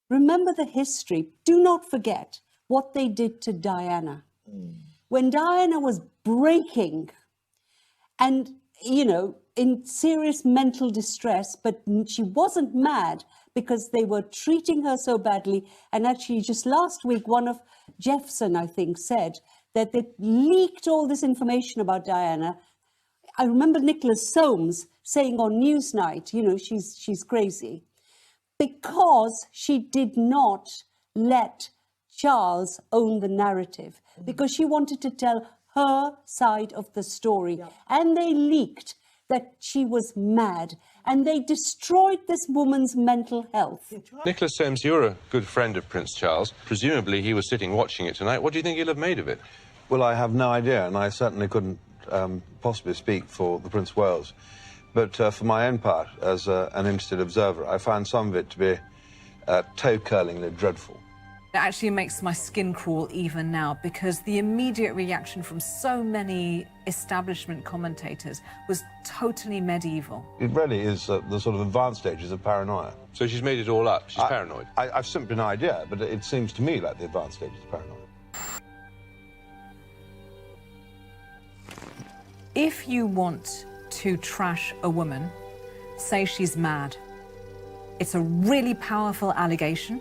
remember the history. Do not forget what they did to Diana. When Diana was breaking and, you know, in serious mental distress, but she wasn't mad because they were treating her so badly. And actually, just last week, one of Jeffson, I think, said that they leaked all this information about Diana. I remember Nicholas Soames saying on Newsnight, you know, she's crazy, because she did not let Charles own the narrative, because she wanted to tell her side of the story. And they leaked that she was mad, and they destroyed this woman's mental health. Nicholas Soames, you're a good friend of Prince Charles. Presumably he was sitting watching it tonight. What do you think he'll have made of it? Well, I have no idea, and I certainly couldn't possibly speak for the Prince of Wales. But for my own part, as an interested observer, I found some of it to be toe-curlingly dreadful. It actually makes my skin crawl even now, because the immediate reaction from so many establishment commentators was totally medieval. It really is the sort of advanced stages of paranoia. So she's made it all up? She's paranoid? I've simply no idea, but it seems to me like the advanced stages of paranoia. If you want to trash a woman, say she's mad. It's a really powerful allegation,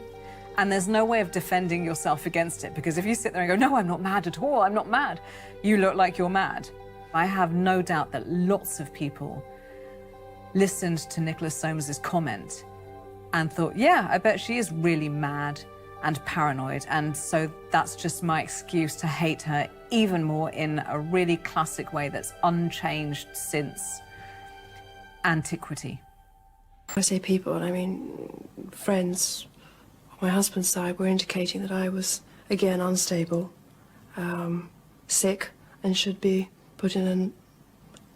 and there's no way of defending yourself against it, because if you sit there and go, no, I'm not mad at all, I'm not mad, you look like you're mad. I have no doubt that lots of people listened to Nicholas Soames's comment and thought, yeah, I bet she is really mad and paranoid, and so that's just my excuse to hate her even more in a really classic way that's unchanged since antiquity. I say people, I mean friends on my husband's side were indicating that I was, again, unstable, sick, and should be put in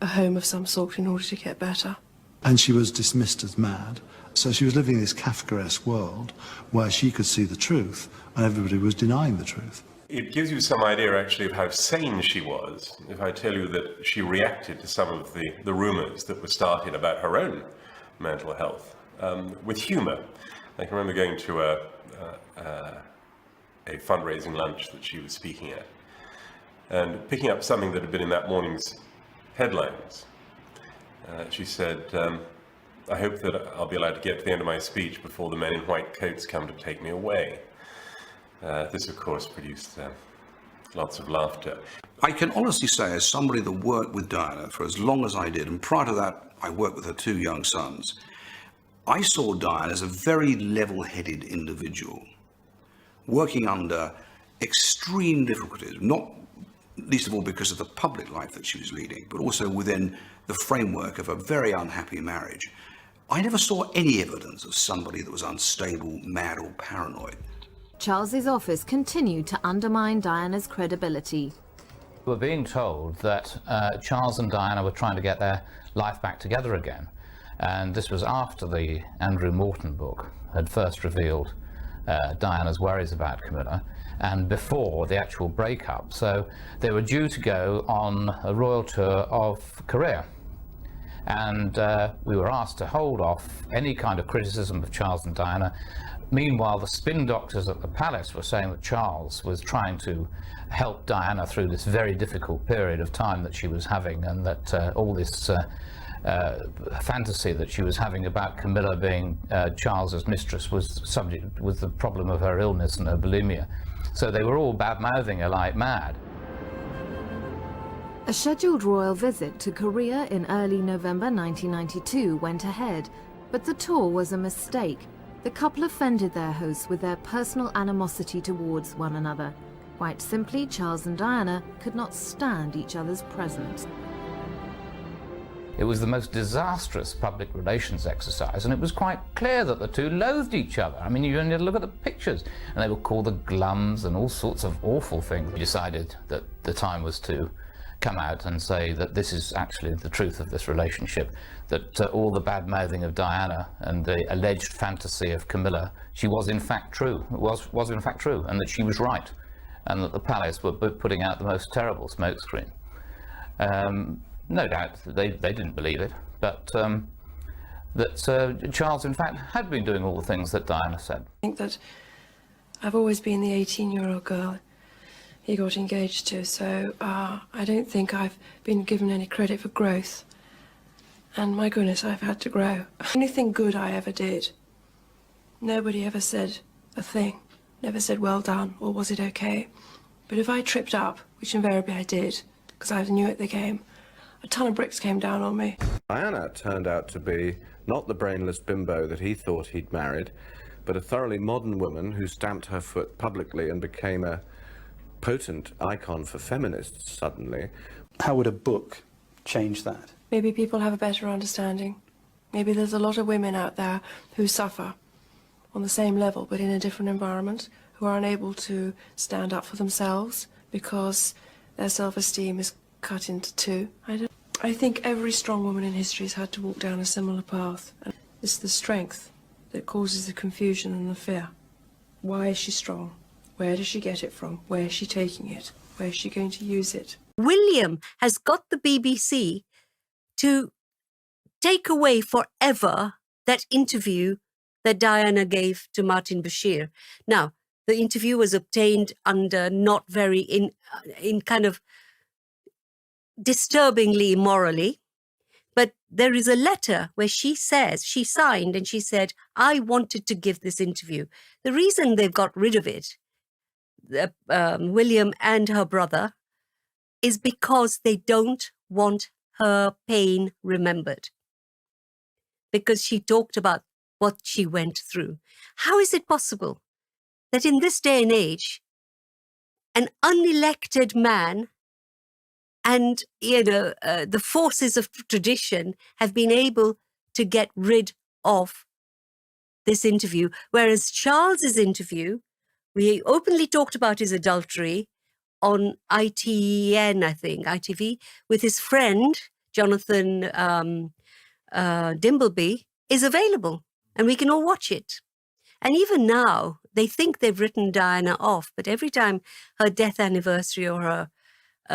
a home of some sort in order to get better. And she was dismissed as mad. So she was living in this Kafkaesk world where she could see the truth and everybody was denying the truth. It gives you some idea, actually, of how sane she was, if I tell you that she reacted to some of the rumours that were started about her own mental health with humour. I can remember going to a fundraising lunch that she was speaking at and picking up something that had been in that morning's headlines. She said, I hope that I'll be allowed to get to the end of my speech before the men in white coats come to take me away. This, of course, produced lots of laughter. I can honestly say, as somebody that worked with Diana for as long as I did, and prior to that, I worked with her two young sons, I saw Diana as a very level-headed individual, working under extreme difficulties, not least of all because of the public life that she was leading, but also within the framework of a very unhappy marriage. I never saw any evidence of somebody that was unstable, mad, or paranoid. Charles's office continued to undermine Diana's credibility. We were being told that Charles and Diana were trying to get their life back together again. And this was after the Andrew Morton book had first revealed Diana's worries about Camilla, and before the actual breakup. So they were due to go on a royal tour of Korea. And we were asked to hold off any kind of criticism of Charles and Diana. Meanwhile, the spin doctors at the palace were saying that Charles was trying to help Diana through this very difficult period of time that she was having, and that all this fantasy that she was having about Camilla being Charles's mistress was subject with the problem of her illness and her bulimia. So they were all bad-mouthing her like mad. A scheduled royal visit to Korea in early November 1992 went ahead, but the tour was a mistake. The couple offended their hosts with their personal animosity towards one another. Quite simply, Charles and Diana could not stand each other's presence. It was the most disastrous public relations exercise, and it was quite clear that the two loathed each other. I mean, you only had to look at the pictures, and they were called the Glums and all sorts of awful things. We decided that the time was to come out and say that this is actually the truth of this relationship, that all the bad-mouthing of Diana and the alleged fantasy of Camilla, she was in fact true, was in fact true, and that she was right, and that the palace were putting out the most terrible smokescreen. No doubt they didn't believe it, but that Charles, in fact, had been doing all the things that Diana said. I think that I've always been the 18-year-old girl he got engaged to, so I don't think I've been given any credit for growth. And my goodness, I've had to grow. Anything good I ever did, nobody ever said a thing. Never said well done or was it okay. But if I tripped up, which invariably I did, because I was new at the game, a ton of bricks came down on me. Diana turned out to be not the brainless bimbo that he thought he'd married, but a thoroughly modern woman who stamped her foot publicly and became a potent icon for feminists suddenly. How would a book change that? Maybe people have a better understanding. Maybe there's a lot of women out there who suffer on the same level but in a different environment, who are unable to stand up for themselves because their self-esteem is cut into two. I think every strong woman in history has had to walk down a similar path. It's the strength that causes the confusion and the fear. Why is she strong? Where does she get it from? Where is she taking it? Where is she going to use it? William has got the BBC to take away forever that interview that Diana gave to Martin Bashir. Now, the interview was obtained under not very, in kind of disturbingly immorally, but there is a letter where she says, she signed and she said, I wanted to give this interview. The reason they've got rid of it, William and her brother, is because they don't want her pain remembered. Because she talked about what she went through. How is it possible that in this day and age, an unelected man and, the forces of tradition have been able to get rid of this interview, whereas Charles's interview, we openly talked about his adultery on ITN, I think, ITV, with his friend, Jonathan Dimbleby, is available, and we can all watch it. And even now, they think they've written Diana off, but every time her death anniversary or her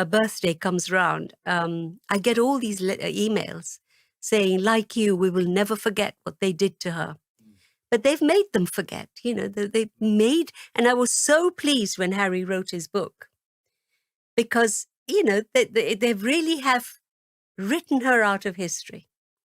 birthday comes around, I get all these emails saying, like you, we will never forget what they did to her. But they've made them forget, they've made, and I was so pleased when Harry wrote his book, because, they really have written her out of history.